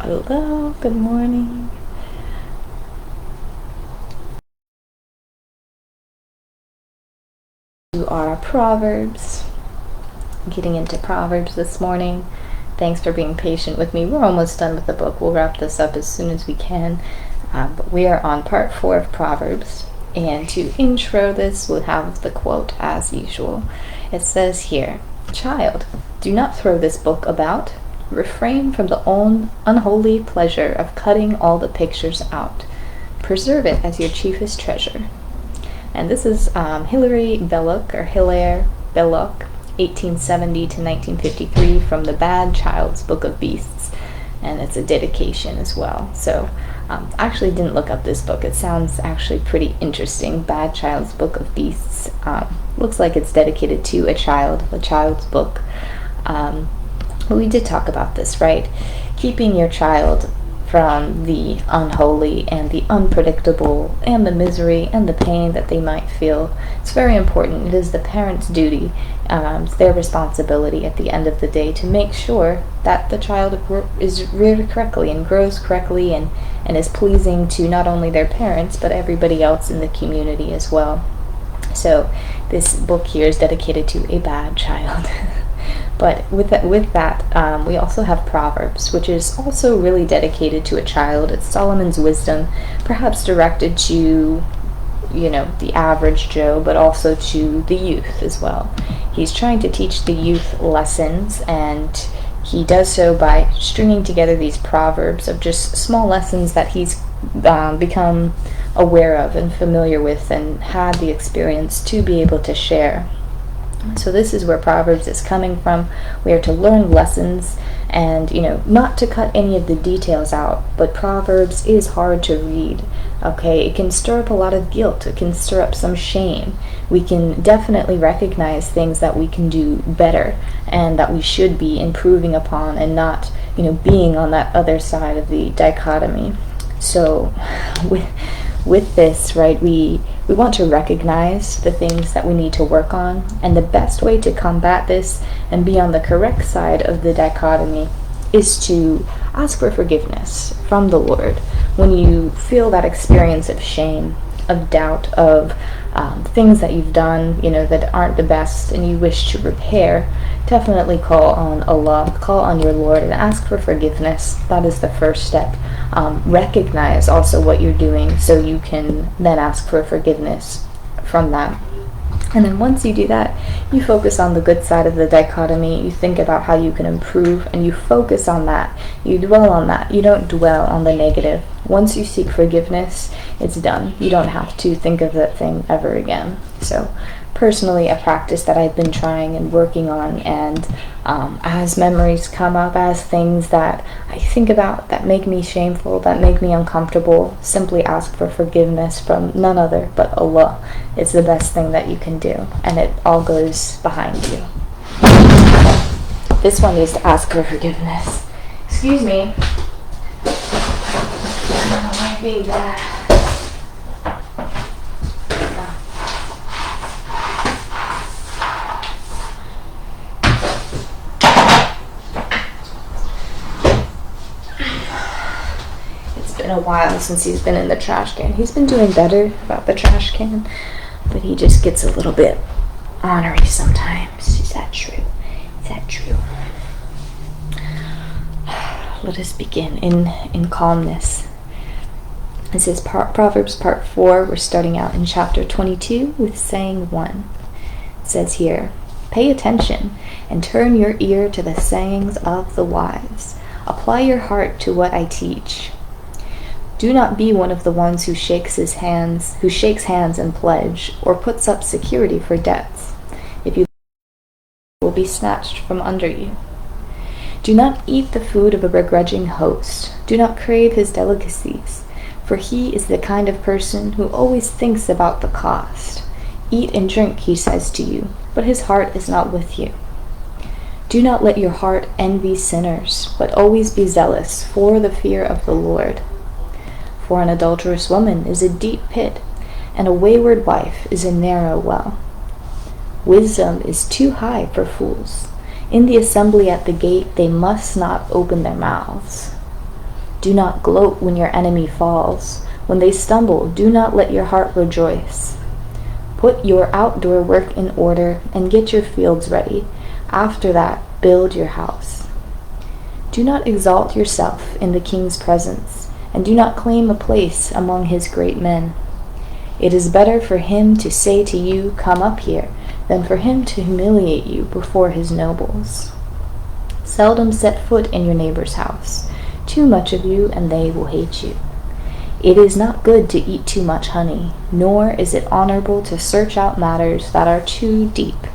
Hello, good morning. You are Proverbs. Getting into Proverbs this morning. Thanks for being patient with me. We're almost done with the book. We'll wrap this up as soon as we can. But we are on part 4 of Proverbs. And to intro this, we'll have the quote as usual. It says here, "Child, do not throw this book about. Refrain from the unholy pleasure of cutting all the pictures out. Preserve it as your chiefest treasure." And this is Hilarre Belloc, 1870 to 1953, from the Bad Child's Book of Beasts. And it's a dedication as well. So I actually didn't look up this book. It sounds actually pretty interesting. Bad Child's Book of Beasts. Looks like it's dedicated to a child's book. But we did talk about this, right? Keeping your child from the unholy and the unpredictable and the misery and the pain that they might feel. It's very important. It is the parent's duty, it's their responsibility at the end of the day to make sure that the child is reared correctly and grows correctly and is pleasing to not only their parents but everybody else in the community as well. So this book here is dedicated to a bad child. But with that, we also have Proverbs, which is also really dedicated to a child. It's Solomon's wisdom, perhaps directed to, the average Joe, but also to the youth as well. He's trying to teach the youth lessons, and he does so by stringing together these proverbs of just small lessons that he's become aware of and familiar with and had the experience to be able to share. So this is where Proverbs is coming from. We are to learn lessons and, not to cut any of the details out, but Proverbs is hard to read, okay? It can stir up a lot of guilt. It can stir up some shame. We can definitely recognize things that we can do better and that we should be improving upon and not, being on that other side of the dichotomy. So with this, right, we want to recognize the things that we need to work on, and the best way to combat this and be on the correct side of the dichotomy is to ask for forgiveness from the Lord. When you feel that experience of shame, of doubt, of things that you've done, that aren't the best and you wish to repair, definitely call on Allah, call on your Lord and ask for forgiveness. That is the first step. Recognize also what you're doing so you can then ask for forgiveness from that. And then once you do that, you focus on the good side of the dichotomy. You think about how you can improve, and you focus on that. You dwell on that. You don't dwell on the negative. Once you seek forgiveness, it's done. You don't have to think of that thing ever again. So personally, a practice that I've been trying and working on, and as memories come up, as things that I think about that make me shameful, that make me uncomfortable, simply ask for forgiveness from none other but Allah. It's the best thing that you can do, and it all goes behind you. This one is to ask for forgiveness. Excuse me. I don't know why being bad. Been a while since he's been in the trash can. He's been doing better about the trash can, but he just gets a little bit ornery sometimes. Is that true? Is that true? Let us begin in calmness. This is Proverbs part 4. We're starting out in chapter 22 with saying 1. It says here, "Pay attention and turn your ear to the sayings of the wise. Apply your heart to what I teach. Do not be one of the ones who shakes hands and pledge, or puts up security for debts. If you will be snatched from under you. Do not eat the food of a begrudging host. Do not crave his delicacies, for he is the kind of person who always thinks about the cost. Eat and drink, he says to you, but his heart is not with you. Do not let your heart envy sinners, but always be zealous for the fear of the Lord. For an adulterous woman is a deep pit, and a wayward wife is a narrow well. Wisdom is too high for fools. In the assembly at the gate they must not open their mouths. Do not gloat when your enemy falls. When they stumble, do not let your heart rejoice. Put your outdoor work in order and get your fields ready. After that, build your house. Do not exalt yourself in the king's presence, and do not claim a place among his great men. It is better for him to say to you, "Come up here," than for him to humiliate you before his nobles. Seldom set foot in your neighbor's house. Too much of you, and they will hate you. It is not good to eat too much honey, nor is it honorable to search out matters that are too deep.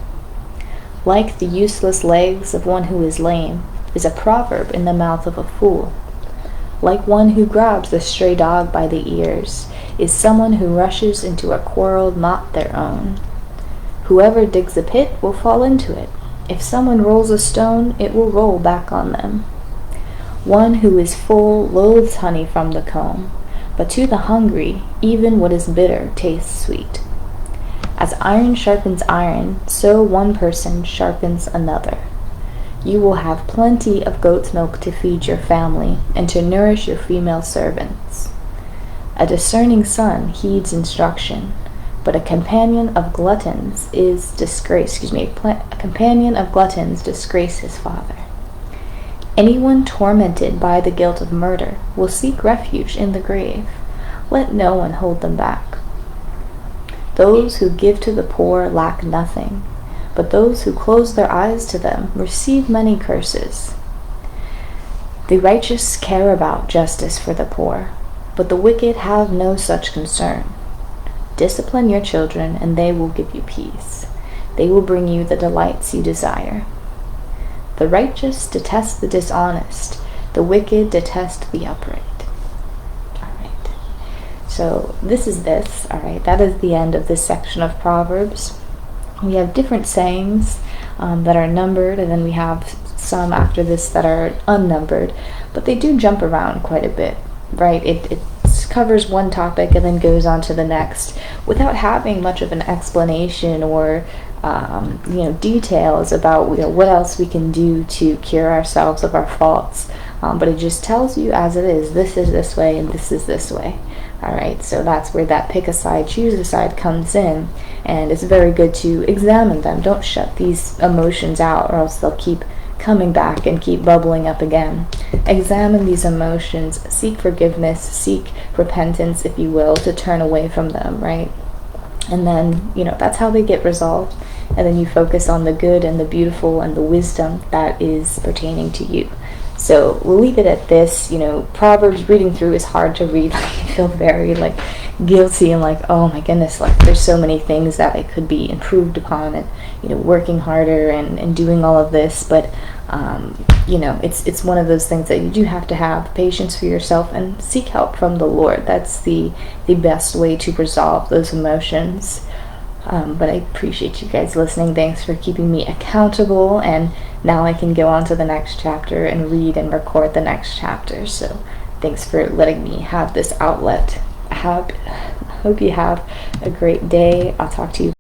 Like the useless legs of one who is lame is a proverb in the mouth of a fool. Like one who grabs the stray dog by the ears is someone who rushes into a quarrel not their own. Whoever digs a pit will fall into it. If someone rolls a stone, it will roll back on them. One who is full loathes honey from the comb, but to the hungry, even what is bitter tastes sweet. As iron sharpens iron, so one person sharpens another. You will have plenty of goat's milk to feed your family and to nourish your female servants. A discerning son heeds instruction, but a companion of gluttons disgrace his father. Anyone tormented by the guilt of murder will seek refuge in the grave. Let no one hold them back. Those who give to the poor lack nothing, but those who close their eyes to them receive many curses. The righteous care about justice for the poor, but the wicked have no such concern. Discipline your children, and they will give you peace. They will bring you the delights you desire. The righteous detest the dishonest. The wicked detest the upright. All right. So this. All right. That is the end of this section of Proverbs. We have different sayings that are numbered, and then we have some after this that are unnumbered, but they do jump around quite a bit, right? It covers one topic and then goes on to the next without having much of an explanation or details about what else we can do to cure ourselves of our faults, but it just tells you as it is. This is this way and this is this way. All right, so that's where that pick a side, choose a side comes in, and it's very good to examine them. Don't shut these emotions out, or else they'll keep coming back and keep bubbling up again. Examine these emotions, seek forgiveness, seek repentance, if you will, to turn away from them, right? And then, that's how they get resolved. And then you focus on the good and the beautiful and the wisdom that is pertaining to you. So we'll leave it at this. Proverbs reading through is hard to read. I feel very guilty and oh my goodness, there's so many things that I could be improved upon, and working harder and doing all of this. But it's one of those things that you do have to have patience for yourself and seek help from the Lord. That's the best way to resolve those emotions. But I appreciate you guys listening. Thanks for keeping me accountable, and now I can go on to the next chapter and read and record the next chapter. So thanks for letting me have this outlet. I hope you have a great day. I'll talk to you